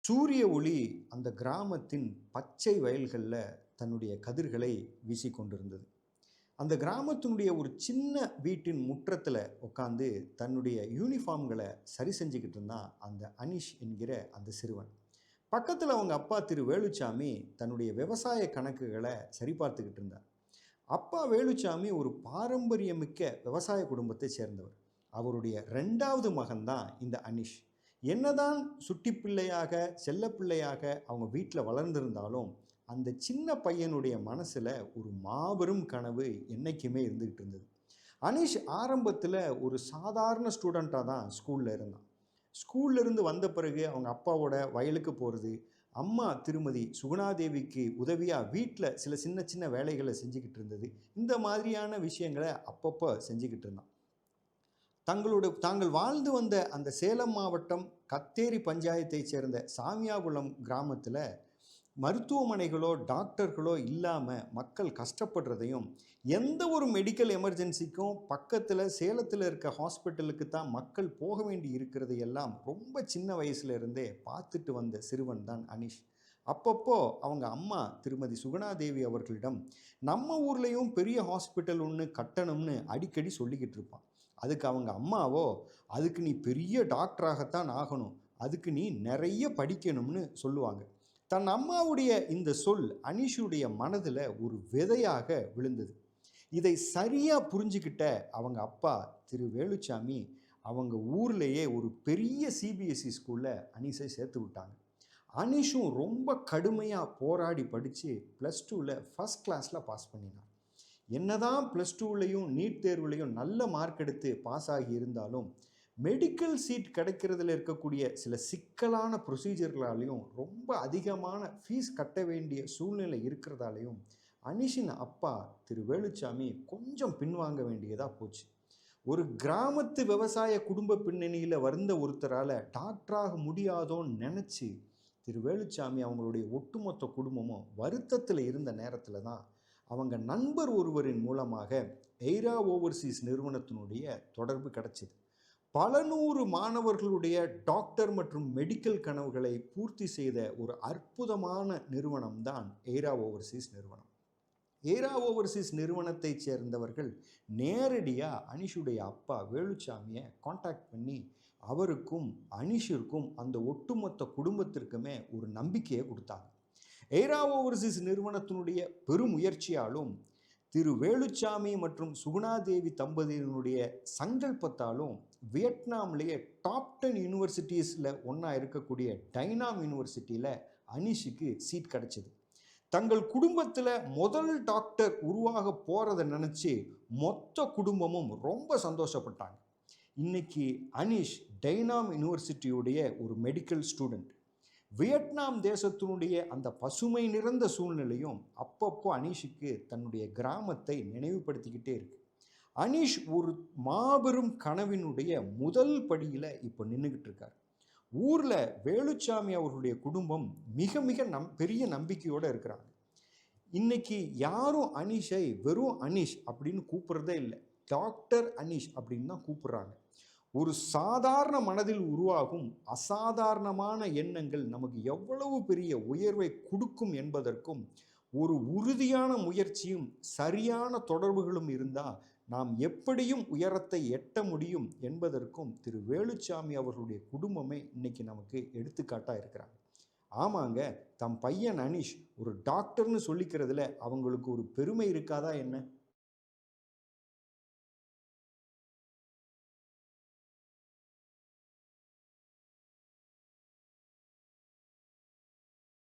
சூரிய ஒளி அந்த கிராமத்தின் பச்சை வயல்களில் தன்னுடைய கதிர்களை வீசிக்கொண்டிருந்தது. அந்த கிராமத்தினுடைய ஒரு சின்ன வீட்டின் முற்றத்தில் உட்காந்து தன்னுடைய யூனிஃபார்ம்களை சரி செஞ்சுக்கிட்டு இருந்தான் அந்த அனிஷ் என்கிற அந்த சிறுவன். பக்கத்தில் அவங்க அப்பா திரு வேலுச்சாமி தன்னுடைய விவசாய கணக்குகளை சரி பார்த்துக்கிட்டு இருந்தார். அப்பா வேலுச்சாமி ஒரு பாரம்பரியமிக்க விவசாய குடும்பத்தை சேர்ந்தவர். அவருடைய ரெண்டாவது மகன்தான் இந்த அனிஷ். என்னதான் சுட்டி பிள்ளையாக செல்லப்பிள்ளையாக அவங்க வீட்டில் வளர்ந்திருந்தாலும் அந்த சின்ன பையனுடைய மனசில் ஒரு மாபெரும் கனவு என்றைக்குமே இருந்துக்கிட்டு இருந்தது. அனிஷ் ஆரம்பத்தில் ஒரு சாதாரண ஸ்டூடெண்ட்டாக தான் ஸ்கூலில் இருந்தான். ஸ்கூல்ல இருந்து வந்த பிறகு அவங்க அப்பாவோட வயலுக்கு போகிறது, அம்மா திருமதி சுகுணாதேவிக்கு உதவியாக வீட்டில் சில சின்ன சின்ன வேலைகளை செஞ்சுக்கிட்டு இருந்தது. இந்த மாதிரியான விஷயங்களை அப்பப்போ செஞ்சுக்கிட்டு இருந்தான். தாங்கள் வாழ்ந்து வந்த அந்த சேலம் மாவட்டம் கத்தேரி பஞ்சாயத்தைச் சேர்ந்த சாமியாகுளம் கிராமத்தில் மருத்துவமனைகளோ டாக்டர்களோ இல்லாமல் மக்கள் கஷ்டப்படுறதையும், எந்த ஒரு மெடிக்கல் எமர்ஜென்சிக்கும் பக்கத்தில் சேலத்தில் இருக்க ஹாஸ்பிட்டலுக்கு தான் மக்கள் போக வேண்டி இருக்கிறதையெல்லாம் ரொம்ப சின்ன வயசுலேருந்தே பார்த்துட்டு வந்த சிறுவன் தான் அனிஷ். அப்பப்போ அவங்க அம்மா திருமதி சுகுணாதேவி அவர்களிடம் நம்ம ஊர்லேயும் பெரிய ஹாஸ்பிட்டல் ஒன்று கட்டணும்னு அடிக்கடி சொல்லிக்கிட்டு இருப்பான். அதுக்கு அவங்க அம்மாவோ, அதுக்கு நீ பெரிய டாக்டராகத்தான் ஆகணும், அதுக்கு நீ நிறைய படிக்கணும்னு சொல்லுவாங்க. தன் அம்மாவுடைய இந்த சொல் அனிஷுடைய மனதில் ஒரு விதையாக விழுந்தது. இதை சரியாக புரிஞ்சுக்கிட்ட அவங்க அப்பா திரு வேலுச்சாமி அவங்க ஊர்லேயே ஒரு பெரிய சிபிஎஸ்சி ஸ்கூலில் அனிஷை சேர்த்து விட்டாங்க. அனிஷும் ரொம்ப கடுமையாக போராடி படித்து +2ல் ஃபஸ்ட் கிளாஸில் பாஸ் பண்ணினார். என்னதான் +2லையும் நீட் தேர்வுலையும் நல்ல மார்க் எடுத்து பாஸ் ஆகி இருந்தாலும் மெடிக்கல் சீட் கிடைக்கிறதுல இருக்கக்கூடிய சில சிக்கலான ப்ரொசீஜர்களாலையும் ரொம்ப அதிகமான ஃபீஸ் கட்ட வேண்டிய சூழ்நிலை இருக்கிறதாலையும் அனிஷின் அப்பா திரு வேலுச்சாமி கொஞ்சம் பின்வாங்க வேண்டியதாக போச்சு. ஒரு கிராமத்து விவசாய குடும்ப பின்னணியில் வந்த ஒருத்தரால் டாக்டராக முடியாதோன்னு நினச்சி திரு வேலுச்சாமி அவங்களுடைய ஒட்டுமொத்த குடும்பமும் வருத்தத்தில் இருந்த நேரத்தில் தான் அவங்க நண்பர் ஒருவரின் மூலமாக எய்ரா ஓவர்சீஸ் நிறுவனத்தினுடைய தொடர்பு கிடச்சிது. பல நூறு மாணவர்களுடைய டாக்டர் மற்றும் மெடிக்கல் கனவுகளை பூர்த்தி செய்த ஒரு அற்புதமான நிறுவனம் தான் எய்ரா ஓவர்சீஸ் நிறுவனம். எய்ரா ஓவர்சீஸ் நிறுவனத்தை சேர்ந்தவர்கள் நேரடியாக அனிஷுடைய அப்பா வேலுச்சாமியை காண்டாக்ட் பண்ணி அவருக்கும் அனிஷிற்கும் அந்த ஒட்டுமொத்த குடும்பத்திற்குமே ஒரு நம்பிக்கையை கொடுத்தாங்க. எய்ரா ஓவர்சீஸ் நிறுவனத்தினுடைய பெருமுயற்சியாலும் திரு வேலுச்சாமி மற்றும் சுகுணாதேவி தம்பதியினுடைய சங்கல்பத்தாலும் வியட்நாம்லேயே டாப் 10 யூனிவர்சிட்டிஸில் ஒன்றா இருக்கக்கூடிய டைனாம் யூனிவர்சிட்டியில் அனிஷுக்கு சீட் கிடச்சிது. தங்கள் குடும்பத்தில் முதல் டாக்டர் உருவாக போகிறத நினச்சி மொத்த குடும்பமும் ரொம்ப சந்தோஷப்பட்டாங்க. இன்னைக்கு அனிஷ் டைனாம் யூனிவர்சிட்டியுடைய ஒரு மெடிக்கல் ஸ்டூடெண்ட். வியட்நாம் தேசத்தினுடைய அந்த பசுமை நிறைந்த சூழ்நிலையும் அப்பப்போ அனிஷுக்கு தன்னுடைய கிராமத்தை நினைவுபடுத்திக்கிட்டே இருக்கு. அனிஷ் ஒரு மாபெரும் கனவினுடைய முதல் படியில் இப்போ நின்றுக்கிட்டு இருக்கார். ஊரில் வேலுச்சாமி அவர்களுடைய குடும்பம் மிக மிக பெரிய நம்பிக்கையோடு இருக்கிறாங்க. இன்னைக்கு யாரும் அனிஷை வெறும் அனிஷ் அப்படின்னு கூப்பிட்றதே இல்லை, டாக்டர் அனிஷ் அப்படின்னு தான் கூப்பிட்றாங்க. ஒரு சாதாரண மனதில் உருவாகும் அசாதாரணமான எண்ணங்கள் நமக்கு எவ்வளவு பெரிய உயர்வை கொடுக்கும் என்பதற்கும், ஒரு உறுதியான முயற்சியும் சரியான தொடர்புகளும் இருந்தால் நாம் எப்படியும் உயரத்தை எட்ட முடியும் என்பதற்கும் திரு வேலுச்சாமி அவர்களுடைய குடும்பமே இன்னைக்கு நமக்கு எடுத்துக்காட்டாக இருக்கிறாங்க. ஆமாங்க, தம் பையன் அனிஷ் ஒரு டாக்டர்னு சொல்லிக்கிறதுல அவங்களுக்கு ஒரு பெருமை இருக்காதா என்ன?